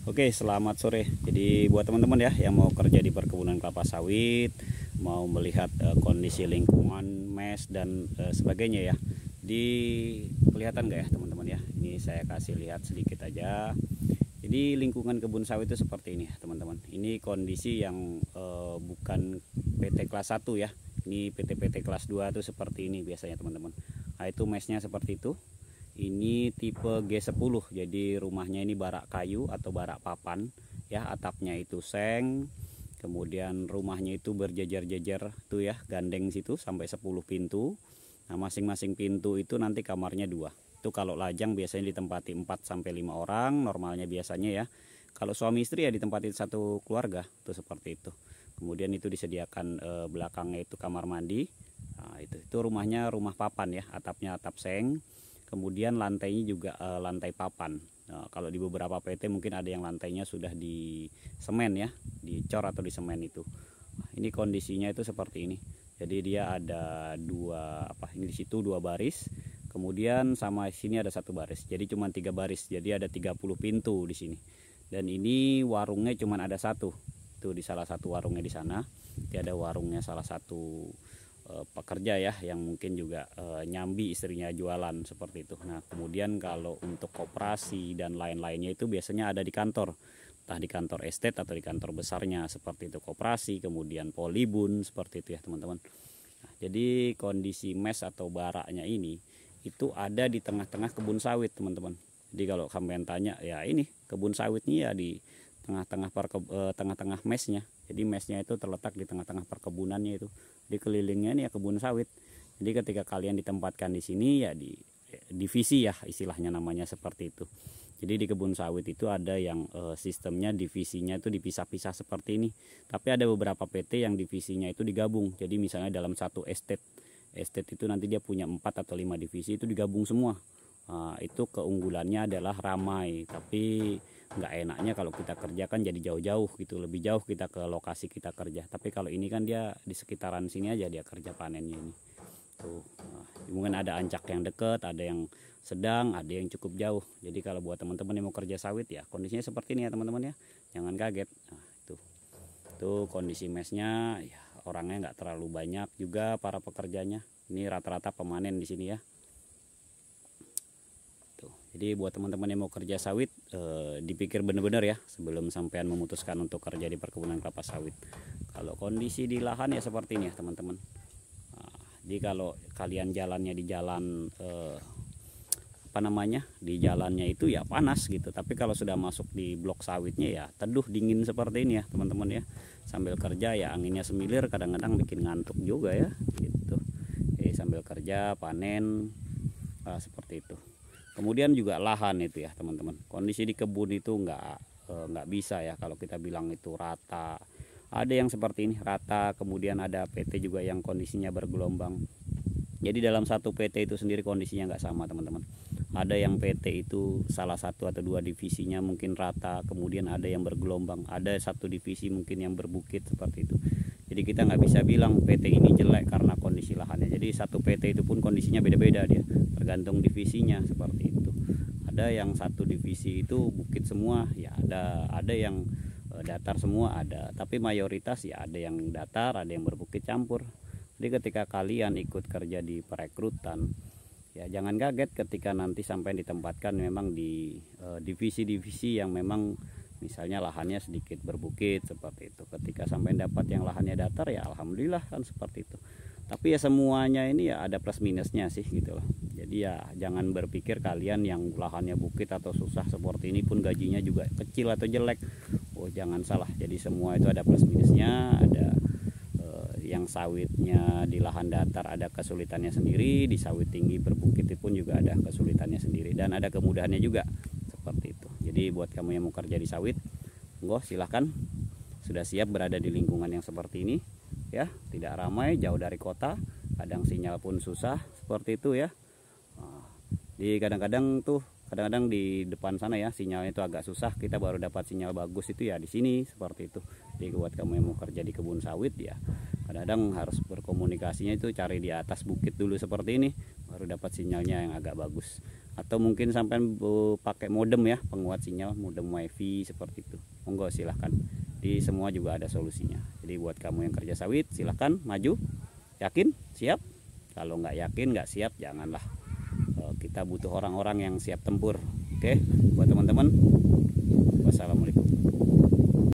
Oke, selamat sore. Jadi buat teman-teman ya yang mau kerja di perkebunan kelapa sawit, mau melihat kondisi lingkungan, mes dan sebagainya ya. Kelihatan nggak ya teman-teman ya? Ini saya kasih lihat sedikit aja. Jadi lingkungan kebun sawit itu seperti ini ya teman-teman. Ini kondisi yang bukan PT kelas 1 ya. Ini PT-PT kelas 2 itu seperti ini biasanya teman-teman. Nah, itu mesnya seperti itu. Ini tipe G10, jadi rumahnya ini barak kayu atau barak papan ya, atapnya itu seng, kemudian rumahnya itu berjejer-jejer tuh ya, gandeng situ sampai 10 pintu. Nah, masing-masing pintu itu nanti kamarnya 2. Itu kalau lajang biasanya ditempati 4 sampai 5 orang normalnya biasanya ya. Kalau suami istri ya ditempati satu keluarga tuh seperti itu. Kemudian itu disediakan belakangnya itu kamar mandi. Nah, itu rumahnya rumah papan ya, atapnya atap seng. Kemudian lantainya juga lantai papan. Nah, kalau di beberapa PT mungkin ada yang lantainya sudah di semen ya, dicor atau di semen itu. Nah, ini kondisinya itu seperti ini. Jadi dia ada ini di situ 2 baris. Kemudian sama sini ada 1 baris. Jadi cuma 3 baris. Jadi ada 30 pintu di sini. Dan ini warungnya cuma ada 1. Tuh di salah satu warungnya di sana. Dia ada warungnya salah satu pekerja ya, yang mungkin juga nyambi istrinya jualan seperti itu. Nah, kemudian kalau untuk koperasi dan lain-lainnya itu biasanya ada di kantor, entah di kantor estate atau di kantor besarnya seperti itu, koperasi, kemudian polibun seperti itu ya teman-teman. Nah, jadi kondisi mes atau baraknya ini itu ada di tengah-tengah kebun sawit teman-teman. Jadi kalau kalian tanya ya, ini kebun sawitnya ya di tengah-tengah mesnya. Jadi mesnya itu terletak di tengah-tengah perkebunannya itu. Di kelilingnya ini ya kebun sawit. Jadi ketika kalian ditempatkan di sini ya di divisi ya istilahnya namanya seperti itu. Jadi di kebun sawit itu ada yang sistemnya divisinya itu dipisah-pisah seperti ini. Tapi ada beberapa PT yang divisinya itu digabung. Jadi misalnya dalam satu estate itu nanti dia punya 4 atau 5 divisi itu digabung semua. Itu keunggulannya adalah ramai, tapi nggak enaknya kalau kita kerja kan jadi jauh-jauh gitu, lebih jauh kita ke lokasi kita kerja. Tapi kalau ini kan dia di sekitaran sini aja dia kerja panennya ini tuh. Mungkin ada ancak yang dekat, ada yang sedang, ada yang cukup jauh. Jadi kalau buat teman-teman yang mau kerja sawit ya kondisinya seperti ini ya teman-teman ya, jangan kaget. Nah, itu kondisi mesnya ya, orangnya nggak terlalu banyak juga para pekerjanya. Ini rata-rata pemanen di sini ya. Jadi buat teman-teman yang mau kerja sawit, dipikir benar-benar ya sebelum sampean memutuskan untuk kerja di perkebunan kelapa sawit. Kalau kondisi di lahan ya seperti ini ya teman-teman. Jadi kalau kalian jalannya di jalan di jalannya itu ya panas gitu. Tapi kalau sudah masuk di blok sawitnya ya teduh dingin seperti ini ya teman-teman ya. Sambil kerja ya anginnya semilir, kadang-kadang bikin ngantuk juga ya gitu. Sambil kerja panen seperti itu. Kemudian juga lahan itu ya teman-teman. Kondisi di kebun itu nggak bisa ya kalau kita bilang itu rata. Ada yang seperti ini rata, kemudian ada PT juga yang kondisinya bergelombang. Jadi dalam satu PT itu sendiri kondisinya nggak sama teman-teman. Ada yang PT itu salah satu atau 2 divisinya mungkin rata, kemudian ada yang bergelombang, ada satu divisi mungkin yang berbukit seperti itu. Jadi kita nggak bisa bilang PT ini jelek karena kondisi lahannya. Jadi satu PT itu pun kondisinya beda-beda dia, tergantung divisinya seperti itu. Ada yang satu divisi itu bukit semua, ya ada yang datar semua ada. Tapi mayoritas ya ada yang datar, ada yang berbukit campur. Jadi ketika kalian ikut kerja di perekrutan, ya jangan kaget ketika nanti sampai ditempatkan memang di divisi-divisi yang memang misalnya lahannya sedikit berbukit seperti itu. Ketika sampai dapat yang lahannya datar ya alhamdulillah kan seperti itu. Tapi ya semuanya ini ya ada plus minusnya sih gitu loh. Jadi ya jangan berpikir kalian yang lahannya bukit atau susah seperti ini pun gajinya juga kecil atau jelek. Oh jangan salah. Jadi semua itu ada plus minusnya. Ada yang sawitnya di lahan datar ada kesulitannya sendiri, di sawit tinggi berbukit pun juga ada kesulitannya sendiri, dan ada kemudahannya juga seperti itu. Jadi buat kamu yang mau kerja di sawit, monggo silahkan, sudah siap berada di lingkungan yang seperti ini ya, tidak ramai, jauh dari kota, kadang sinyal pun susah seperti itu ya. Di kadang-kadang di depan sana ya sinyalnya itu agak susah, kita baru dapat sinyal bagus itu ya di sini seperti itu. Jadi buat kamu yang mau kerja di kebun sawit ya kadang-kadang harus berkomunikasinya itu cari di atas bukit dulu seperti ini, baru dapat sinyalnya yang agak bagus. atau mungkin sampai pakai modem ya, penguat sinyal, modem wifi seperti itu, monggo silahkan. Di semua juga ada solusinya. Jadi buat kamu yang kerja sawit silahkan maju. Yakin? Siap? Kalau nggak yakin, nggak siap, janganlah. Kita butuh orang-orang yang siap tempur. Oke, buat teman-teman, wassalamualaikum.